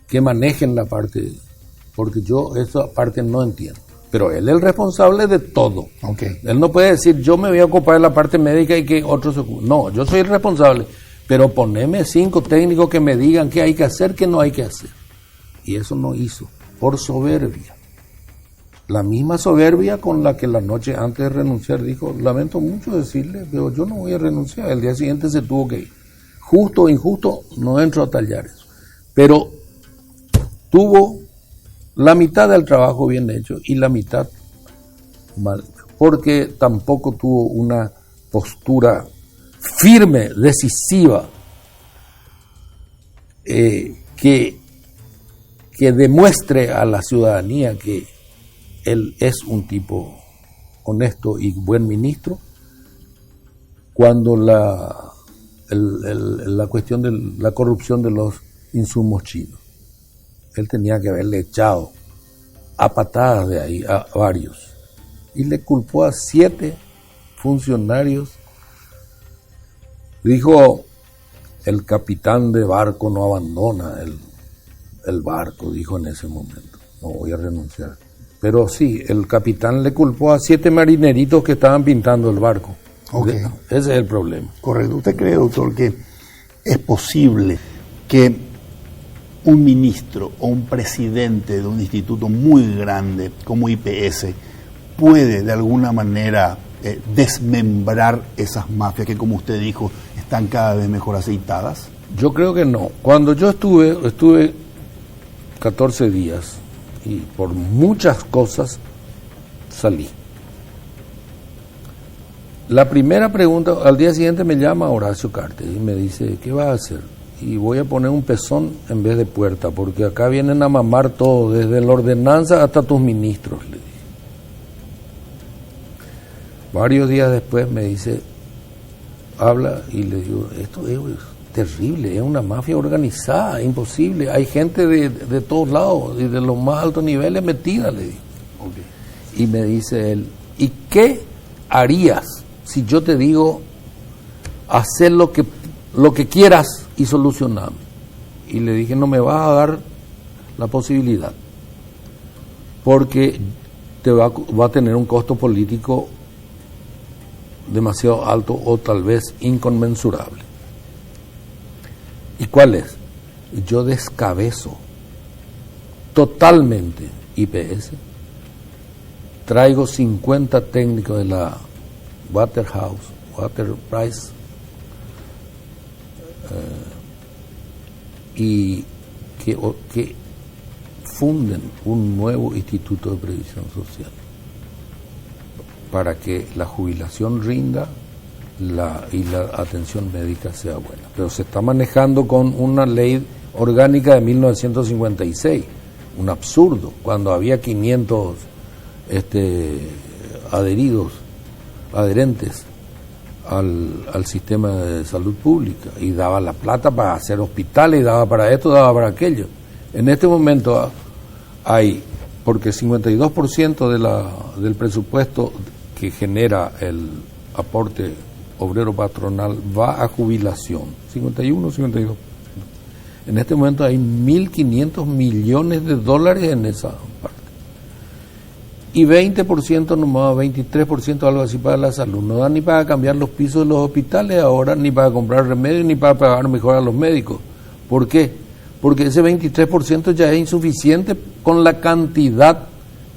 [SPEAKER 5] que manejen la parte, porque yo esa parte no entiendo. Pero él es el responsable de todo. Él no puede decir, yo me voy a ocupar de la parte médica y que otros se ocupen. No, yo soy el responsable, pero poneme 5 técnicos que me digan qué hay que hacer, qué no hay que hacer. Y eso no hizo, por soberbia. La misma soberbia con la que la noche antes de renunciar dijo, lamento mucho decirle, pero yo no voy a renunciar. El día siguiente se tuvo que ir. Justo o injusto, no entro a tallar eso. Pero tuvo la mitad del trabajo bien hecho y la mitad mal hecho, porque tampoco tuvo una postura firme, decisiva, que demuestre a la ciudadanía que él es un tipo honesto y buen ministro, cuando la cuestión de la corrupción de los insumos chinos. Él tenía que haberle echado a patadas de ahí a varios. Y le culpó a 7 funcionarios. Dijo, el capitán de barco no abandona el barco, dijo en ese momento. No voy a renunciar. Pero sí, el capitán le culpó a 7 marineritos que estaban pintando el barco. Ese es el problema.
[SPEAKER 1] Correcto. ¿Usted cree, doctor, que es posible que un ministro o un presidente de un instituto muy grande como IPS puede de alguna manera desmembrar esas mafias que, como usted dijo, están cada vez mejor aceitadas?
[SPEAKER 5] Yo creo que no. Cuando yo estuve 14 días y por muchas cosas salí. La primera pregunta, al día siguiente me llama Horacio Cartes y me dice, ¿qué vas a hacer? Y voy a poner un pezón en vez de puerta, porque acá vienen a mamar todo, desde la ordenanza hasta tus ministros, le dije. Varios días después me dice, habla, y le digo, esto es terrible, es una mafia organizada, imposible, hay gente de todos lados y de los más altos niveles metida, le digo. Okay. Y me dice él, ¿y qué harías si yo te digo hacer lo que quieras y solucionarme? Y le dije, no me vas a dar la posibilidad, porque te va a tener un costo político demasiado alto o tal vez inconmensurable. ¿Y cuál es? Yo descabezo totalmente IPS, traigo 50 técnicos de la Water Price y que funden un nuevo instituto de previsión social para que la jubilación rinda y la atención médica sea buena. Pero se está manejando con una ley orgánica de 1956, un absurdo, cuando había 500 adherentes al sistema de salud pública, y daba la plata para hacer hospitales, y daba para esto, daba para aquello. En este momento hay, porque 52% del presupuesto que genera el aporte obrero patronal va a jubilación, 52. En este momento hay 1.500 millones de dólares en esa parte. Y 20% nomás, 23%, algo así para la salud. No da ni para cambiar los pisos de los hospitales ahora, ni para comprar remedios, ni para pagar mejor a los médicos. ¿Por qué? Porque ese 23% ya es insuficiente con la cantidad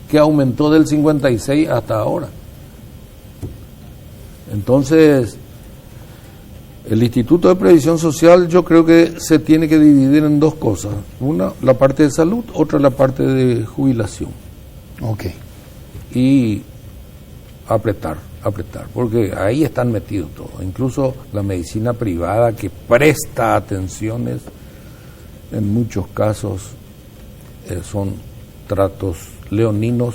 [SPEAKER 5] que aumentó del 56 hasta ahora. Entonces, el Instituto de Previsión Social yo creo que se tiene que dividir en dos cosas. Una, la parte de salud, otra la parte de jubilación.
[SPEAKER 1] Ok.
[SPEAKER 5] Y apretar, porque ahí están metidos todos. Incluso la medicina privada que presta atenciones, en muchos casos son tratos leoninos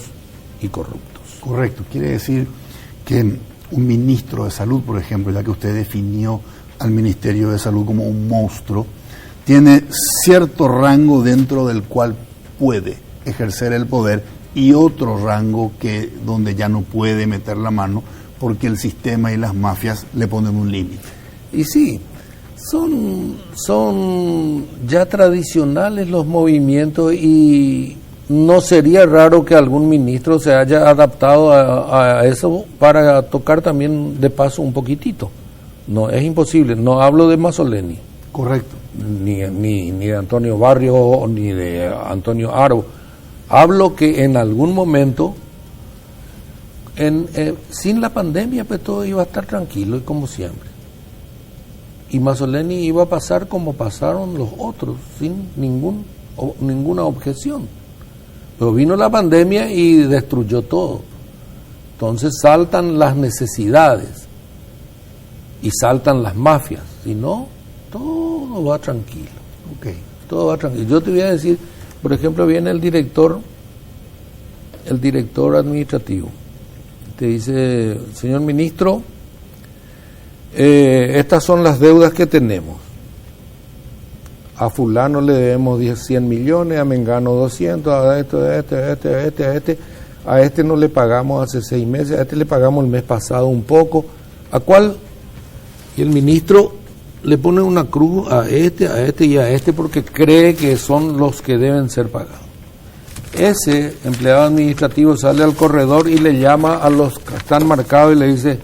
[SPEAKER 5] y corruptos.
[SPEAKER 1] Correcto. Quiere decir que un ministro de salud, por ejemplo, ya que usted definió al Ministerio de Salud como un monstruo, tiene cierto rango dentro del cual puede ejercer el poder y otro rango donde ya no puede meter la mano porque el sistema y las mafias le ponen un límite.
[SPEAKER 5] Y sí, son ya tradicionales los movimientos, y no sería raro que algún ministro se haya adaptado a eso para tocar también de paso un poquitito. No, es imposible. No hablo de Mazzoleni.
[SPEAKER 1] Correcto.
[SPEAKER 5] Ni de Antonio Barrio, ni de Antonio Aro. Hablo que en algún momento, sin la pandemia, pues todo iba a estar tranquilo y como siempre. Y Mazzoleni iba a pasar como pasaron los otros, sin ninguna objeción. Pero vino la pandemia y destruyó todo. Entonces saltan las necesidades y saltan las mafias. Si no, todo va tranquilo.
[SPEAKER 1] Okay.
[SPEAKER 5] Todo va tranquilo. Yo te voy a decir, por ejemplo, viene el director administrativo. Te dice, señor ministro, estas son las deudas que tenemos. A fulano le debemos 100 millones, a Mengano 200, a este no le pagamos hace 6 meses, a este le pagamos el mes pasado un poco. ¿A cuál? Y el ministro le pone una cruz a este y a este porque cree que son los que deben ser pagados. Ese empleado administrativo sale al corredor y le llama a los que están marcados y le dice,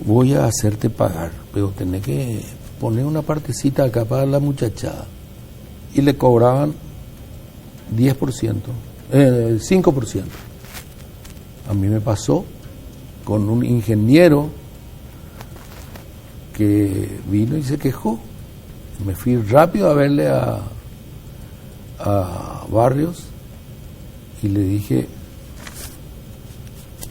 [SPEAKER 5] voy a hacerte pagar, pero tenés que poner una partecita acá para la muchachada. Y le cobraban 10%, 5%. A mí me pasó con un ingeniero que vino y se quejó. Me fui rápido a verle a Barrios y le dije,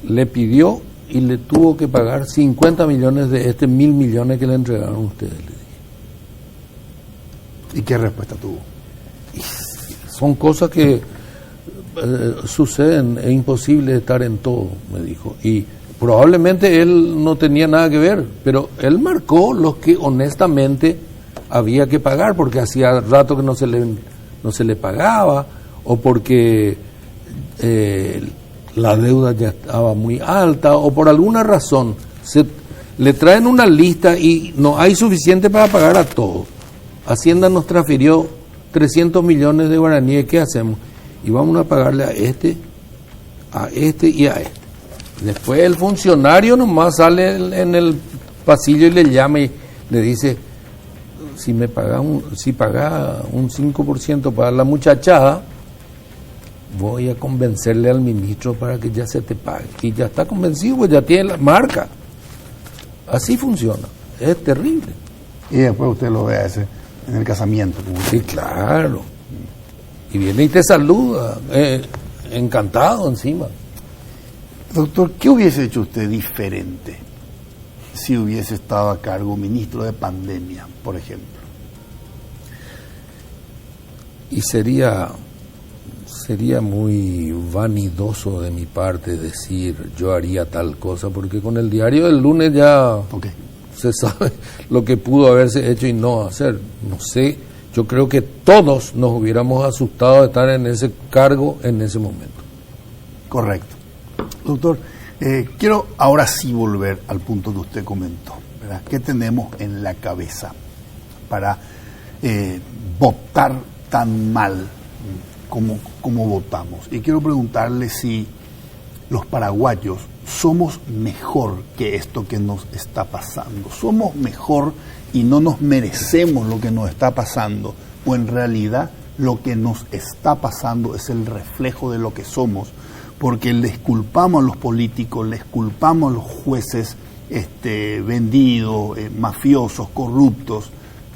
[SPEAKER 5] le pidió y le tuvo que pagar 50 millones de 1.000 millones que le entregaron a ustedes, le dije.
[SPEAKER 1] ¿Y qué respuesta tuvo?
[SPEAKER 5] Son cosas que suceden, es imposible estar en todo, me dijo. Y probablemente él no tenía nada que ver, pero él marcó lo que honestamente había que pagar, porque hacía rato que no se le pagaba, o porque la deuda ya estaba muy alta, o por alguna razón le traen una lista y no hay suficiente para pagar a todos. Hacienda nos transfirió 300 millones de guaraníes, ¿qué hacemos? Y vamos a pagarle a este y a este. Después el funcionario nomás sale en el pasillo y le llama y le dice, si paga un 5% para la muchachada, voy a convencerle al ministro para que ya se te pague. Y ya está convencido, pues ya tiene la marca. Así funciona. Es terrible.
[SPEAKER 1] Y después usted lo ve a ese en el casamiento.
[SPEAKER 5] Sí, claro. Y viene y te saluda, encantado encima.
[SPEAKER 1] Doctor, ¿qué hubiese hecho usted diferente si hubiese estado a cargo ministro de pandemia, por ejemplo?
[SPEAKER 5] Y sería muy vanidoso de mi parte decir yo haría tal cosa, porque con el diario del lunes ya se sabe lo que pudo haberse hecho y no hacer. No sé, yo creo que todos nos hubiéramos asustado de estar en ese cargo en ese momento.
[SPEAKER 1] Correcto. Doctor, quiero ahora sí volver al punto que usted comentó, ¿verdad? ¿Qué tenemos en la cabeza para votar tan mal como votamos? Y quiero preguntarle si los paraguayos somos mejor que esto que nos está pasando. ¿Somos mejor y no nos merecemos lo que nos está pasando? ¿O en realidad lo que nos está pasando es el reflejo de lo que somos? Porque les culpamos a los políticos, les culpamos a los jueces vendidos, mafiosos, corruptos,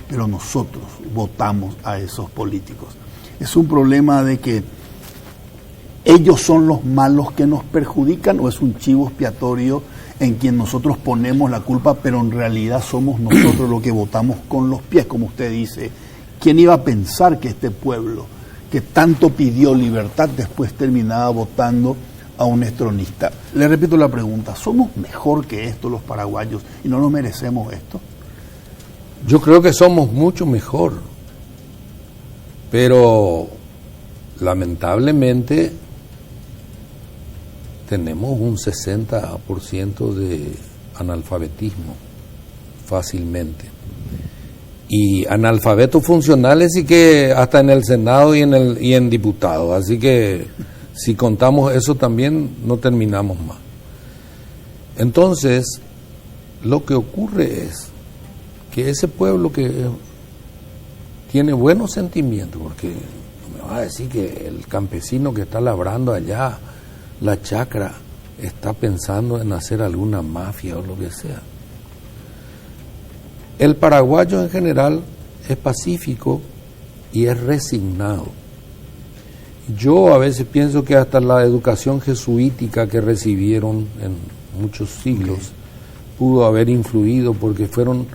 [SPEAKER 1] pero nosotros votamos a esos políticos. ¿Es un problema de que ellos son los malos que nos perjudican o es un chivo expiatorio en quien nosotros ponemos la culpa, pero en realidad somos nosotros los que votamos con los pies, como usted dice? ¿Quién iba a pensar que este pueblo, que tanto pidió libertad, después terminaba votando a un estronista? Le repito la pregunta, ¿somos mejor que esto los paraguayos y no nos merecemos esto?
[SPEAKER 5] Yo creo que somos mucho mejor, pero lamentablemente tenemos un 60% de analfabetismo fácilmente. Y analfabetos funcionales sí que hasta en el Senado y en diputados. Así que si contamos eso también no terminamos más. Entonces, lo que ocurre es que ese pueblo que tiene buenos sentimientos, porque no me va a decir que el campesino que está labrando allá la chacra está pensando en hacer alguna mafia o lo que sea. El paraguayo en general es pacífico y es resignado. Yo a veces pienso que hasta la educación jesuítica que recibieron en muchos siglos pudo haber influido, porque fueron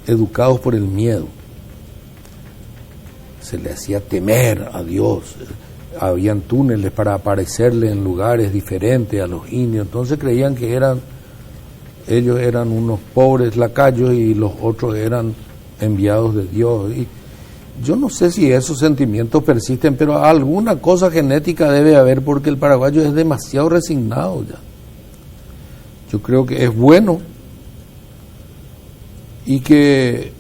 [SPEAKER 5] educados por el miedo. Se le hacía temer a Dios. Habían túneles para aparecerle en lugares diferentes a los indios. Entonces creían que ellos eran unos pobres lacayos y los otros eran enviados de Dios. Y yo no sé si esos sentimientos persisten, pero alguna cosa genética debe haber, porque el paraguayo es demasiado resignado ya. Yo creo que es bueno y que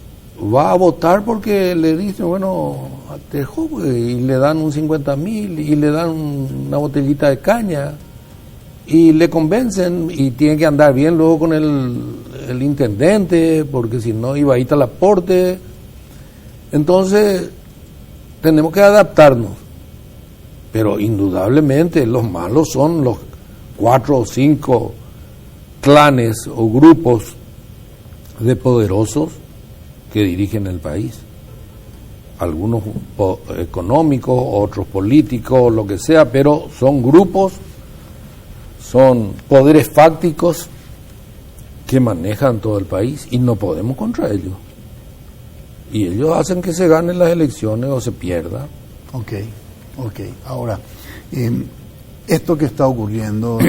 [SPEAKER 5] va a votar porque le dicen, bueno, te joder, y le dan un 50.000 y le dan una botellita de caña y le convencen, y tiene que andar bien luego con el intendente, porque si no iba a ir al aporte. Entonces tenemos que adaptarnos, pero indudablemente los malos son los 4 o 5 clanes o grupos de poderosos que dirigen el país. Algunos económicos, otros políticos, lo que sea, pero son grupos, son poderes fácticos que manejan todo el país y no podemos contra ellos. Y ellos hacen que se ganen las elecciones o se pierda.
[SPEAKER 1] Ok. Ahora, esto que está ocurriendo,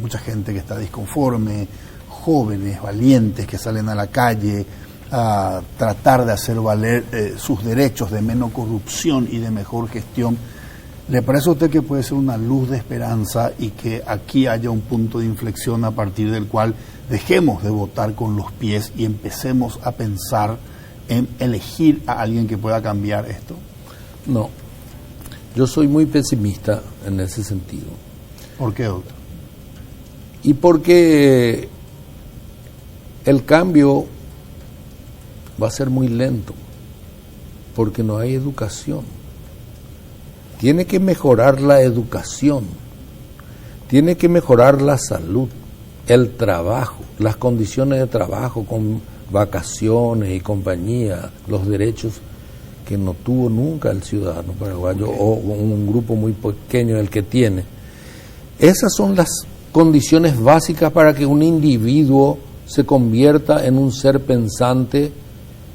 [SPEAKER 1] mucha gente que está disconforme, jóvenes, valientes que salen a la calle a tratar de hacer valer sus derechos de menos corrupción y de mejor gestión, ¿le parece a usted que puede ser una luz de esperanza y que aquí haya un punto de inflexión a partir del cual dejemos de votar con los pies y empecemos a pensar en elegir a alguien que pueda cambiar esto?
[SPEAKER 5] No, yo soy muy pesimista en ese sentido.
[SPEAKER 1] ¿Por qué, doctor?
[SPEAKER 5] Y porque el cambio va a ser muy lento, porque no hay educación. Tiene que mejorar la educación, tiene que mejorar la salud, el trabajo, las condiciones de trabajo con vacaciones y compañía, los derechos que no tuvo nunca el ciudadano paraguayo o un grupo muy pequeño el que tiene. Esas son las condiciones básicas para que un individuo se convierta en un ser pensante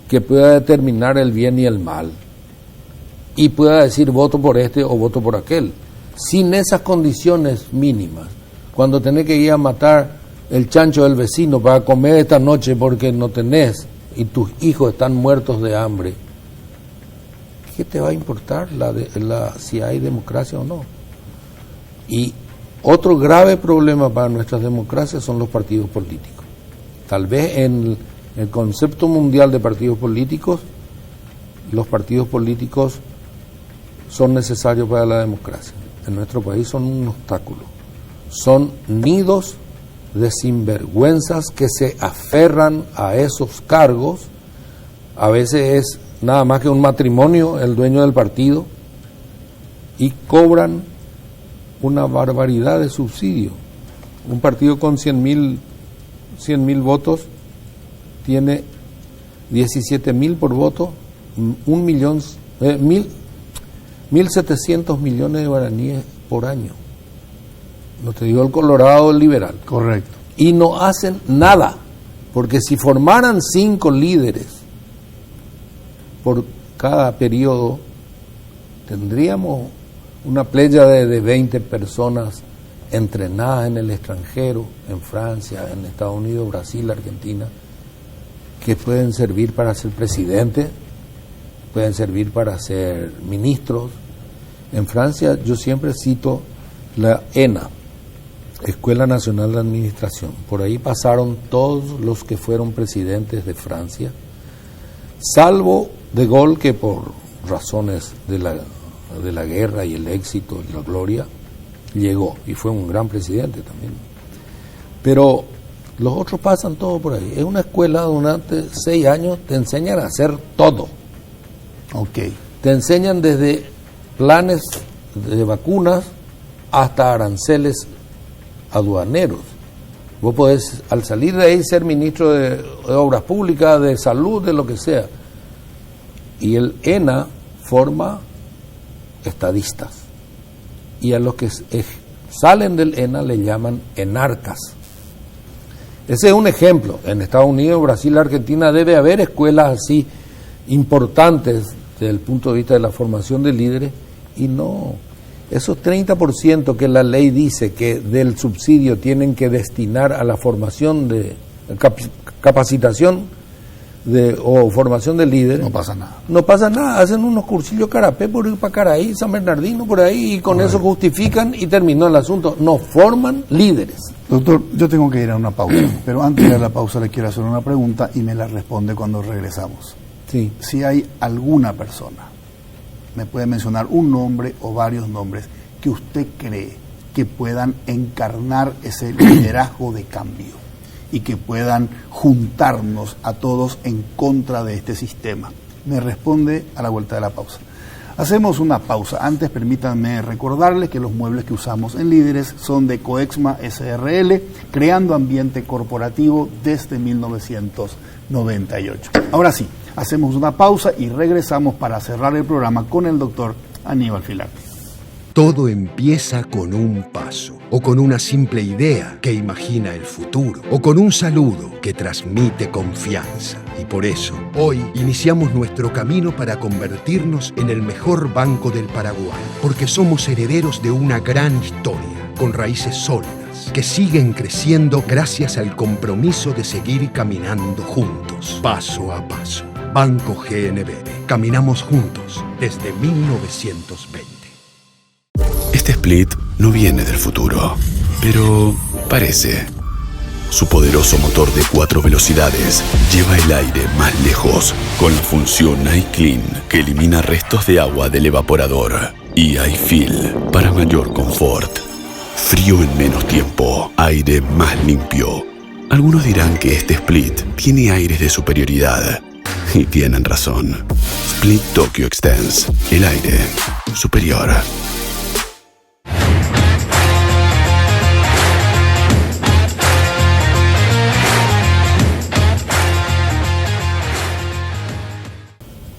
[SPEAKER 5] que pueda determinar el bien y el mal y pueda decir voto por este o voto por aquel. Sin esas condiciones mínimas, cuando tenés que ir a matar el chancho del vecino para comer esta noche porque no tenés y tus hijos están muertos de hambre, ¿qué te va a importar si hay democracia o no? Y otro grave problema para nuestras democracias son los partidos políticos. Tal vez en el concepto mundial de partidos políticos, los partidos políticos son necesarios para la democracia. En nuestro país son un obstáculo. Son nidos de sinvergüenzas que se aferran a esos cargos. A veces es nada más que un matrimonio el dueño del partido y cobran una barbaridad de subsidio. Un partido con 100.000 votos tiene 17.000 por voto, 1.700 millones de guaraníes por año. No te digo el Colorado, el liberal.
[SPEAKER 1] Correcto.
[SPEAKER 5] Y no hacen nada, porque si formaran 5 líderes por cada periodo, tendríamos una playa de 20 personas entrenadas en el extranjero, en Francia, en Estados Unidos, Brasil, Argentina, que pueden servir para ser presidente, pueden servir para ser ministros. En Francia yo siempre cito la ENA, Escuela Nacional de Administración. Por ahí pasaron todos los que fueron presidentes de Francia, salvo De Gaulle, que por razones de la guerra y el éxito y la gloria llegó y fue un gran presidente también. Pero los otros pasan todo por ahí. Es una escuela durante 6 años, te enseñan a hacer todo.
[SPEAKER 1] Ok.
[SPEAKER 5] Te enseñan desde planes de vacunas hasta aranceles aduaneros. Vos podés, al salir de ahí, ser ministro de Obras Públicas, de Salud, de lo que sea. Y el ENA forma estadistas. Y a los que salen del ENA le llaman enarcas. Ese es un ejemplo. En Estados Unidos, Brasil, Argentina debe haber escuelas así importantes desde el punto de vista de la formación de líderes, y no. Esos 30% que la ley dice que del subsidio tienen que destinar a la formación de capacitación o formación de líderes.
[SPEAKER 1] No pasa nada.
[SPEAKER 5] No pasa nada, hacen unos cursillos carapé por ir para Caraí, San Bernardino por ahí, y con eso justifican y terminó el asunto. No forman líderes.
[SPEAKER 1] Doctor, yo tengo que ir a una pausa, pero antes de ir a la pausa le quiero hacer una pregunta y me la responde cuando regresamos.
[SPEAKER 5] Sí.
[SPEAKER 1] Si hay alguna persona, me puede mencionar un nombre o varios nombres, que usted cree que puedan encarnar ese liderazgo de cambio y que puedan juntarnos a todos en contra de este sistema. Me responde a la vuelta de la pausa. Hacemos una pausa. Antes permítanme recordarles que los muebles que usamos en Líderes son de Coexma SRL, creando ambiente corporativo desde 1998. Ahora sí, hacemos una pausa y regresamos para cerrar el programa con el doctor Aníbal Filarte.
[SPEAKER 3] Todo empieza con un paso, o con una simple idea que imagina el futuro, o con un saludo que transmite confianza. Y por eso, hoy iniciamos nuestro camino para convertirnos en el mejor banco del Paraguay, porque somos herederos de una gran historia, con raíces sólidas, que siguen creciendo gracias al compromiso de seguir caminando juntos, paso a paso. Banco GNB. Caminamos juntos desde 1920.
[SPEAKER 4] Este split no viene del futuro, pero parece. Su poderoso motor de 4 velocidades lleva el aire más lejos con la función iClean, que elimina restos de agua del evaporador, y iFeel para mayor confort. Frío en menos tiempo, aire más limpio. Algunos dirán que este split tiene aires de superioridad, y tienen razón. Split Tokyo Extends, el aire superior.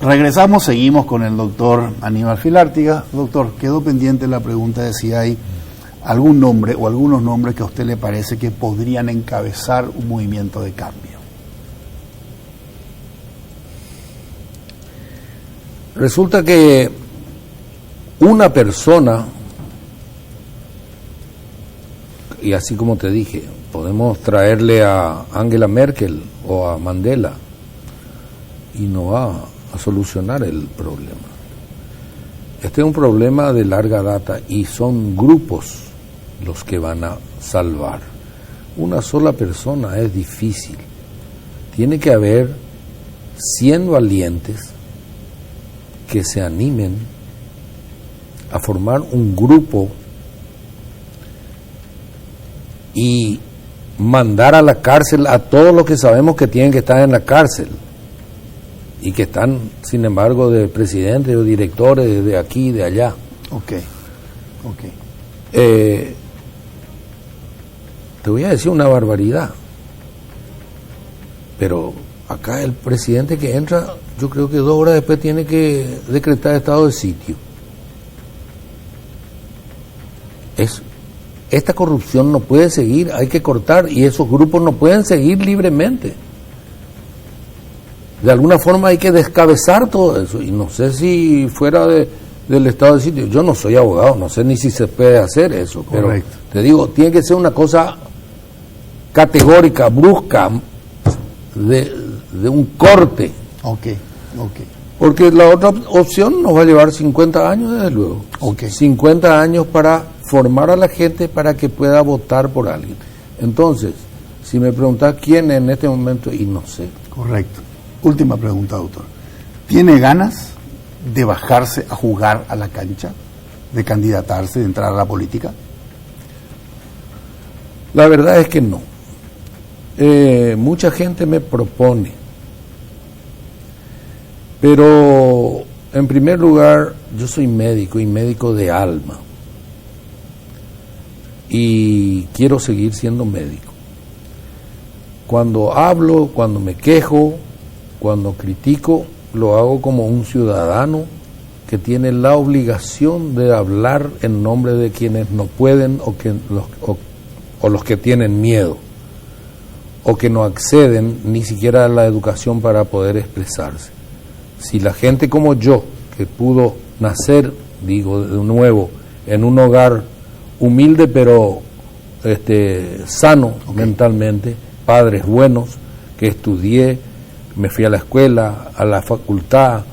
[SPEAKER 1] Regresamos, seguimos con el doctor Aníbal Filártiga. Doctor, quedó pendiente la pregunta de si hay algún nombre o algunos nombres que a usted le parece que podrían encabezar un movimiento de cambio.
[SPEAKER 5] Resulta que una persona, y así como te dije, podemos traerle a Angela Merkel o a Mandela y no va a solucionar el problema. Este es un problema de larga data y son grupos los que van a salvar. Una sola persona es difícil. Tiene que haber 100 valientes que se animen a formar un grupo y mandar a la cárcel a todos los que sabemos que tienen que estar en la cárcel y que están, sin embargo, de presidentes o directores de aquí y de allá.
[SPEAKER 1] Ok.
[SPEAKER 5] Te voy a decir una barbaridad, pero acá el presidente que entra, yo creo que 2 horas después tiene que decretar estado de sitio. Esta corrupción no puede seguir, hay que cortar, y esos grupos no pueden seguir libremente. De alguna forma hay que descabezar todo eso, y no sé si fuera del estado de sitio, yo no soy abogado, no sé ni si se puede hacer eso, pero
[SPEAKER 1] correcto.
[SPEAKER 5] Te digo, tiene que ser una cosa categórica, brusca, de un corte.
[SPEAKER 1] Ok.
[SPEAKER 5] Porque la otra opción nos va a llevar 50 años, desde luego.
[SPEAKER 1] Ok.
[SPEAKER 5] 50 años para formar a la gente para que pueda votar por alguien. Entonces, si me preguntas quién en este momento, y no sé.
[SPEAKER 1] Correcto. Última pregunta, doctor. ¿Tiene ganas de bajarse a jugar a la cancha? ¿De candidatarse, de entrar a la política?
[SPEAKER 5] La verdad es que no. Mucha gente me propone, pero en primer lugar yo soy médico y médico de alma y quiero seguir siendo médico. Cuando hablo, cuando me quejo, cuando critico, lo hago como un ciudadano que tiene la obligación de hablar en nombre de quienes no pueden o los que tienen miedo o que no acceden ni siquiera a la educación para poder expresarse. Si la gente como yo, que pudo nacer, digo de nuevo, en un hogar humilde pero sano mentalmente, padres buenos, que estudié, me fui a la escuela, a la facultad,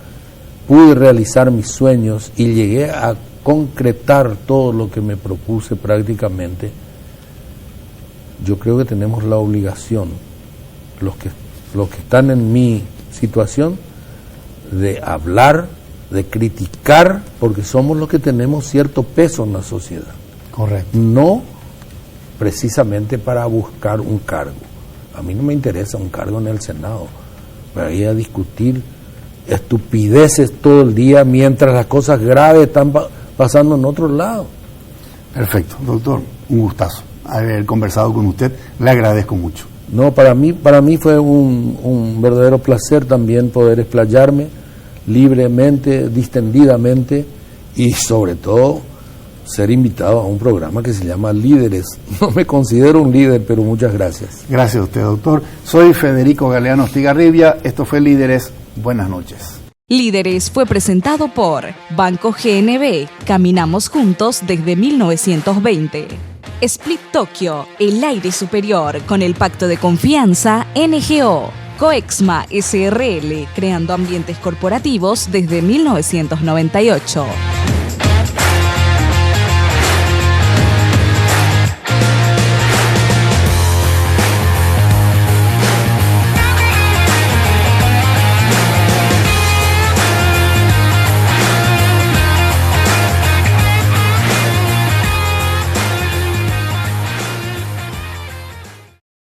[SPEAKER 5] pude realizar mis sueños y llegué a concretar todo lo que me propuse prácticamente, yo creo que tenemos la obligación, los que están en mi situación, de hablar, de criticar, porque somos los que tenemos cierto peso en la sociedad.
[SPEAKER 1] Correcto.
[SPEAKER 5] No precisamente para buscar un cargo. A mí no me interesa un cargo en el Senado, para ir a discutir estupideces todo el día mientras las cosas graves están pasando en otro lado.
[SPEAKER 1] Perfecto, doctor, un gustazo haber conversado con usted, le agradezco mucho.
[SPEAKER 5] No, para mí fue un verdadero placer también poder explayarme libremente, distendidamente y sobre todo ser invitado a un programa que se llama Líderes. No me considero un líder, pero muchas gracias.
[SPEAKER 1] Gracias a usted, doctor. Soy Federico Galeano Estigarribia, esto fue Líderes, buenas noches.
[SPEAKER 2] Líderes fue presentado por Banco GNB, caminamos juntos desde 1920. Split Tokyo, el aire superior con el pacto de confianza NGO. Coexma SRL, creando ambientes corporativos desde 1998.